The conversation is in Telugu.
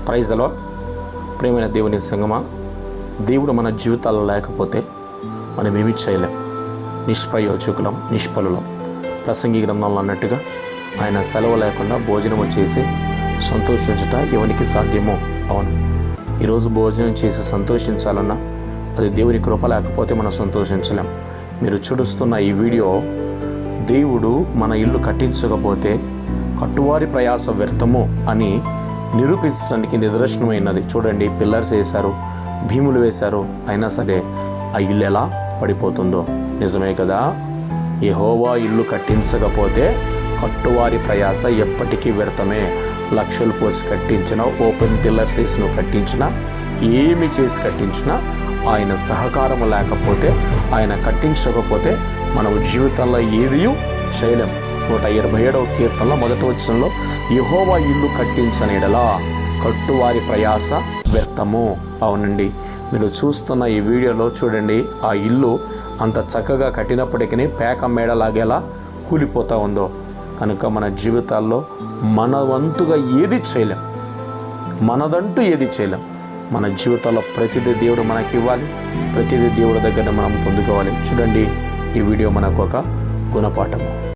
Praise the lord. ప్రియమైన దేవుని సంగమా, దేవుడు మన జీవితాల్లో లేకపోతే మనం ఏమీ చేయలేం. నిష్ప్రయోజకులం, నిష్ఫలులం. ప్రసంగి గ్రంథంలో అన్నట్టుగా ఆయన సెలవు లేకుండా భోజనం చేసి సంతోషించట ఎవరికి సాధ్యమో? అవును. ఈరోజు భోజనం చేసి సంతోషించాలన్నా అది దేవుని కృప లేకపోతే మనం సంతోషించలేం. మీరు చూడుస్తున్న ఈ వీడియో, దేవుడు మన ఇల్లు కట్టించకపోతే కట్టువారి ప్రయాస వ్యర్థము అని నిరూపించడానికి నిదర్శనమైనది. చూడండి, పిల్లర్స్ వేశారు, భీములు వేశారు, అయినా సరే ఆ ఇల్లు ఎలా పడిపోతుందో. నిజమే కదా. యెహోవా ఇల్లు కట్టించకపోతే కట్టువారి ప్రయాస ఎప్పటికీ వ్యర్థమే. లక్షలు పోసి కట్టించినా, ఓపెన్ పిల్లర్స్ వేసి నువ్వు కట్టించినా, ఏమి చేసి కట్టించినా ఆయన సహకారం లేకపోతే, ఆయన కట్టించకపోతే మన జీవితంలో ఏది చేయలేం. 127వ కీర్తనలో 1వ వచనంలో యెహోవా ఇల్లు కట్టించని యెడల కట్టువారి ప్రయాస వ్యర్థము. అవునండి, మీరు చూస్తున్న ఈ వీడియోలో చూడండి, ఆ ఇల్లు అంత చక్కగా కట్టినప్పటికీ పేక మేడలాగేలా కూలిపోతూ ఉందో. కనుక మన జీవితాల్లో మన వంతుగా ఏది చేయలేం, మనదంటూ ఏది చేయలేం. మన జీవితాల్లో ప్రతిదీ దేవుడు మనకి ఇవ్వాలి, ప్రతిదీ దేవుడి దగ్గర మనం పొందుకోవాలి. చూడండి, ఈ వీడియో మనకు ఒక గుణపాఠము.